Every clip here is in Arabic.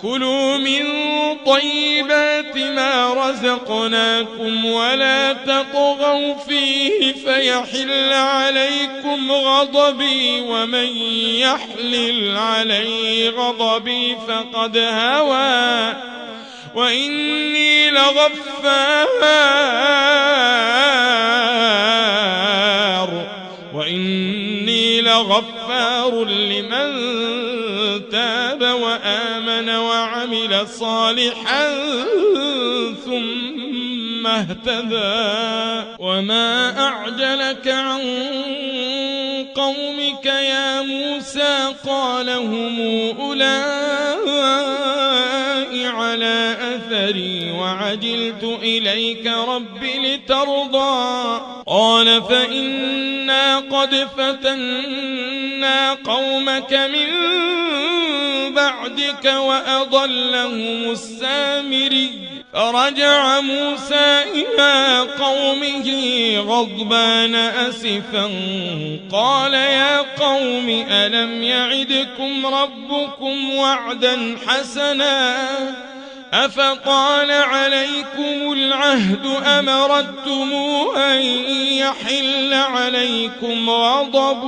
كلوا من طيبات ما رزقناكم ولا تطغوا فيه فيحل عليكم غضبي ومن يحلل عليه غضبي فقد هوى وإني لغفار لمن تاب وآمن وعمل صالحا ثم اهتدى وما أعجلك عن قومك يا موسى قال هم أولئك على أثري وعجلت إليك رب لترضى قال فإنا قد فتنا قومك من بعدك وأضلهم السامري فرجع موسى إلى قومه غضبان أسفا قال يا قوم ألم يعدكم ربكم وعدا حسنا أفطال عليكم العهد أم أردتم أن يحل عليكم غضب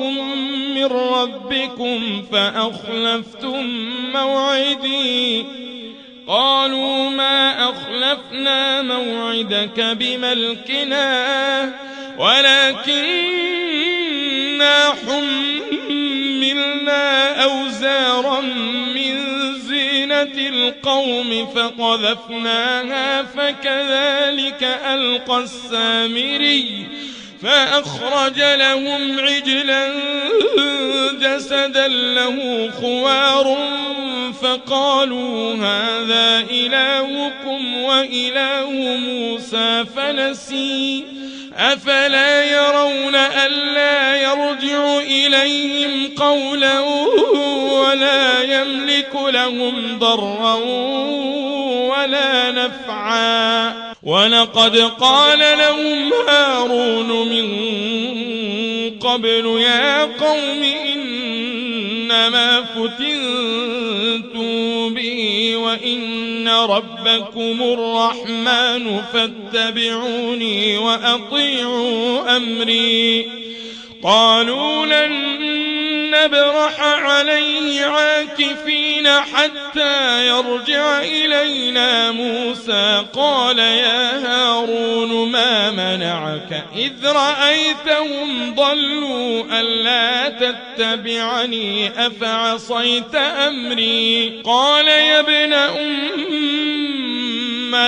من ربكم فأخلفتم موعدي قالوا ما أخلفنا موعدك بملكنا ولكننا حملنا أوزارا من زينة القوم فقذفناها فكذلك ألقى السامري فأخرج لهم عجلا جسدا له خوار فقالوا هذا إلهكم وإله موسى فنسي أفلا يرون ألا يرجع إليهم قولا ولا يملك لهم ضرا ولا نفعا ولقد قال لهم هارون من قبل يا قوم إنما فتنتم به وإن ربكم الرحمن فاتبعوني وأطيعوا أمري قالوا لن نبرح عليه عاكفين حتى يرجع إلينا موسى قال يا هارون ما منعك إذ رأيتهم ضلوا ألا تتبعني أفعصيت أمري قال يا ابن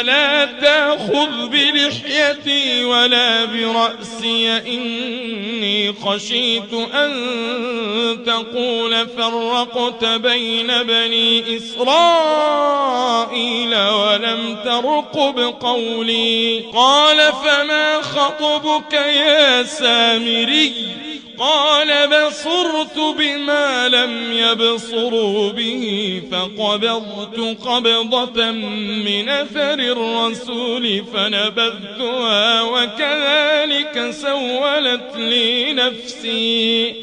لا تأخذ بلحيتي ولا برأسي إني خشيت أن تقول فرقت بين بني إسرائيل ولم ترقب قولي قال فما خطبك يا سامري قال بصرت بما لم يبصروا به فقبضت قبضة من أثر الرسول فنبذتها وكذلك سولت لي نفسي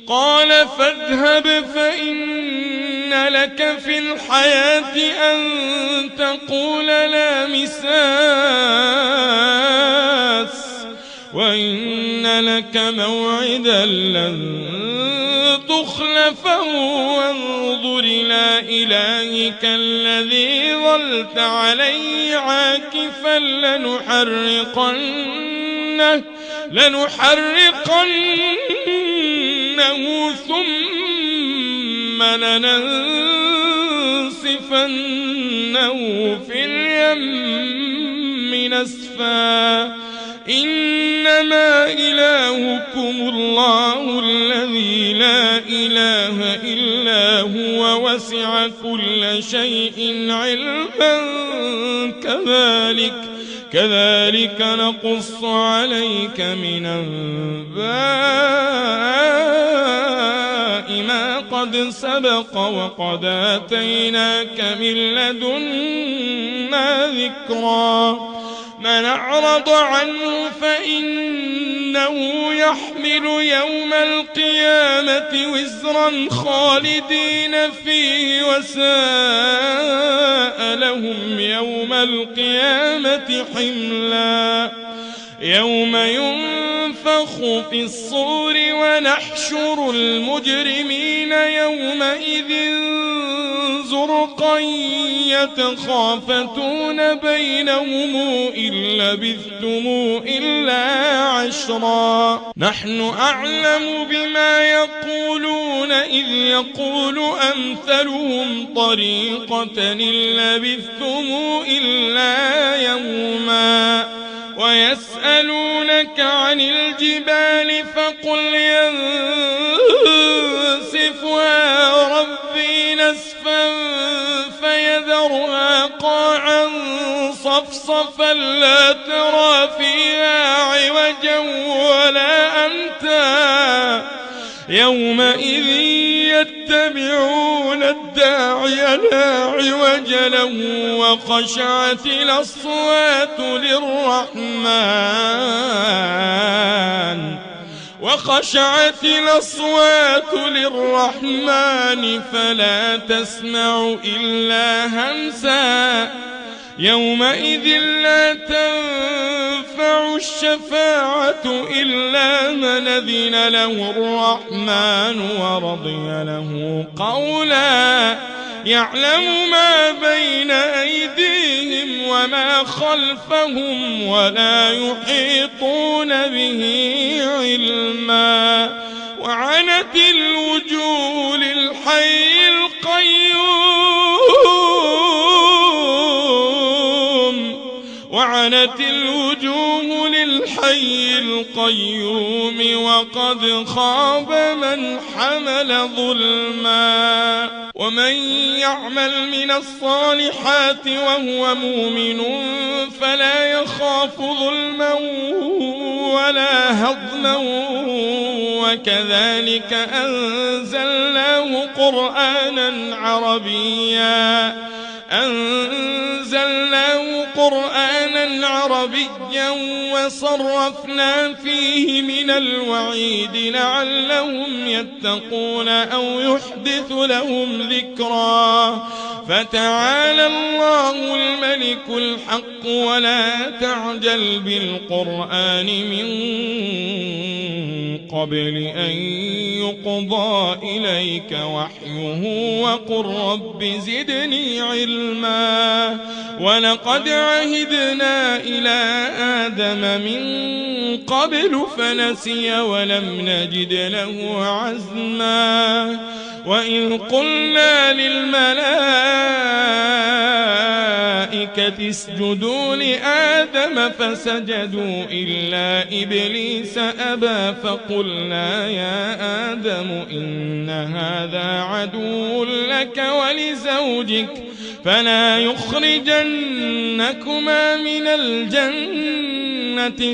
قال فاذهب فإن لك في الحياة أن تقول لا مساس وإن لك موعدا لن تخلفه وانظر إلى إلهك الذي ظلت عليه عاكفا لنحرقنه ثم لننسفنه في اليم نسفا إنما إلهكم الله الذي لا إله إلا هو وسع كل شيء علما كذلك نقص عليك من أنباء ما قد سبق وقد آتيناك من لدنا ذكرا من أعرض عنه فإنه يحمل يوم القيامة وزرا خالدين فيه وساء القيامة حملا يوم ينفخ في الصور ونحشر المجرمين يومئذ زرقا يتخافتون بينهم إن لبثتم إلا عشرا نحن أعلم بما يقولون إذ يقول أمثلهم طريقة إن لبثتم إلا يوما ويسألونك عن الجبال فقل ينسفها ربي نسفا فيذرها قاعا صفصفا لا ترى فيها عوجا ولا أمتا يومئذ يتبعون الداعي لا عوج له وخشعت الأصوات للرحمن فلا تسمع إلا همسا يومئذ لا تنفع الشفاعة إلا من أذن له الرحمن ورضي له قولا يعلم ما بين أيديهم وما خلفهم ولا يحيطون به علما وعنت الوجوه للحي القيوم وقد خاب من حمل ظلما ومن يعمل من الصالحات وهو مؤمن فلا يخاف ظلما ولا هضما وكذلك أنزلناه قرآنا عربيا وصرفنا فيه من الوعيد لعلهم يتقون أو يحدث لهم ذكرا فتعالى الله الملك الحق ولا تعجل بالقرآن من قبل أن يقضى إليك وحيه وقل رب زدني علما ولقد عهدنا إلى آدم من قبل فنسي ولم نجد له عزما وإذ قلنا للملائكة اسجدوا لآدم فسجدوا إلا إبليس أبى فقلنا يا آدم إن هذا عدو لك ولزوجك فلا يخرجنكما من الجنة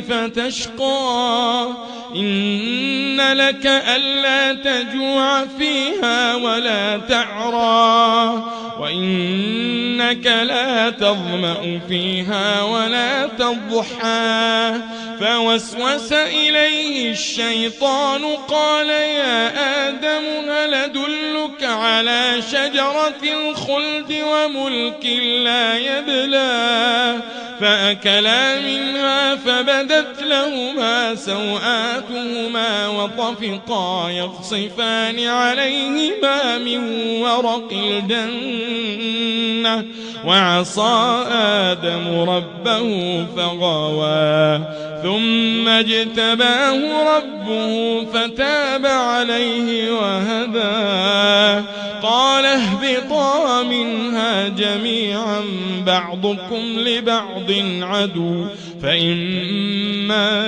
فتشقى إن لك ألا تجوع فيها ولا تعرى وإنك لا تظمأ فيها ولا تضحى فوسوس إليه الشيطان قال يا آدم هل أدلك على شجرة الخلد وملك لا يبلى فأكلا منها فبدت لهما سوآتهما وطفقا يخصفان عليهما من ورق الجنة وعصى آدم ربه فغوى ثم اجتباه ربه فتاب عليه وهدى قال اهبطا منها جميعا بعضكم لبعض عدو فإما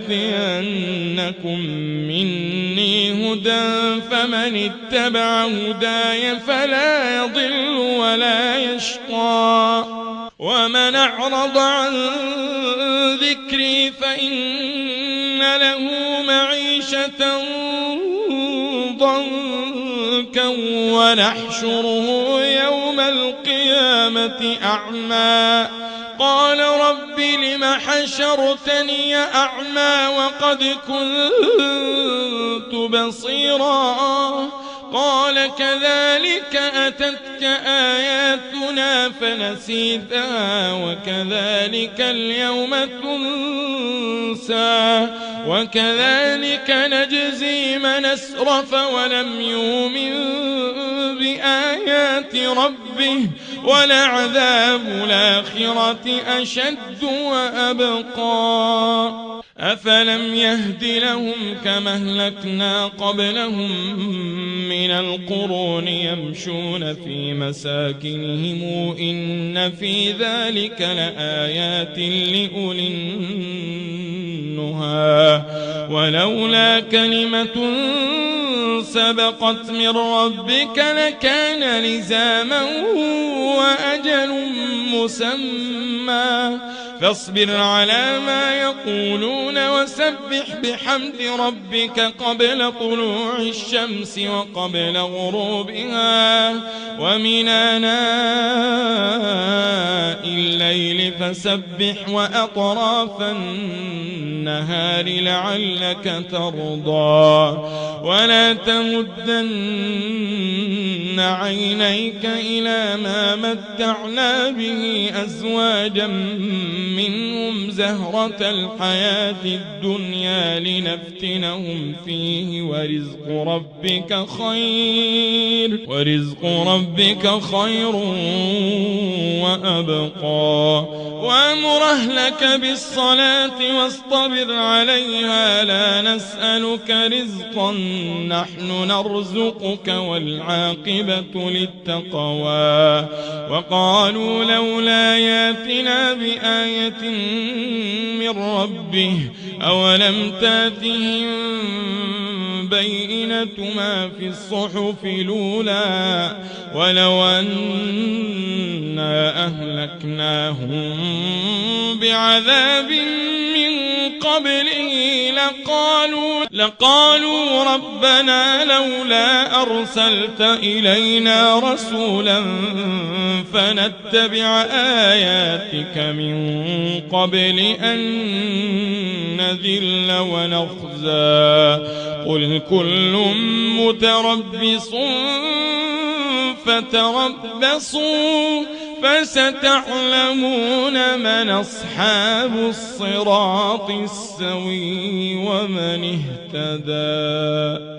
ياتينكم مني هدى فمن اتبع هداي فلا يضل ولا يشقى ومن أعرض عن ذكري فإن له معيشة ضنكا ونحشره يوم القيامة أعمى قال رب لم حشرتني أعمى وقد كنت بصيرا قال كذلك أتتك آياتنا آياتنا فنسيتها وكذلك اليوم تنسى وكذلك نجزي من أسرف ولم يؤمن بآيات ربه ولعذاب الآخرة أشد وأبقى أفلم يهد لهم كما أهلكنا قبلهم من القرون يمشون في مساكنهم إن في ذلك لآيات لأولي النهى ولولا كلمة سبقت من ربك لكان لزاما وأجل مسمى فاصبر على ما يقولون وسبح بحمد ربك قبل طلوع الشمس وقبل غروبها ومن آناء الليل فسبح وأطراف النهار لعلك ترضى ولا تمدن عينيك إلى ما متعنا به أزواجا منهم زهرة الحياة الدنيا لنفتنهم فيه ورزق ربك خير وأبقى وأمر أهلك بالصلاة واصطبر عليها لا نسألك رزقا نحن نرزقك والعاقبة للتقوى وقالوا لولا ياتنا بآية من ربه أولم تاتهم بينة ما في الصحف الأولى ولو أنا أهلكناهم بعذاب من قبله لقالوا ربنا لولا أرسلت إلينا رسولا فنتبع آياتك من قبل أن نذل ونخزى قل كل متربص فتربصوا فستعلمون من أصحاب الصراط السوي ومن اهتدى.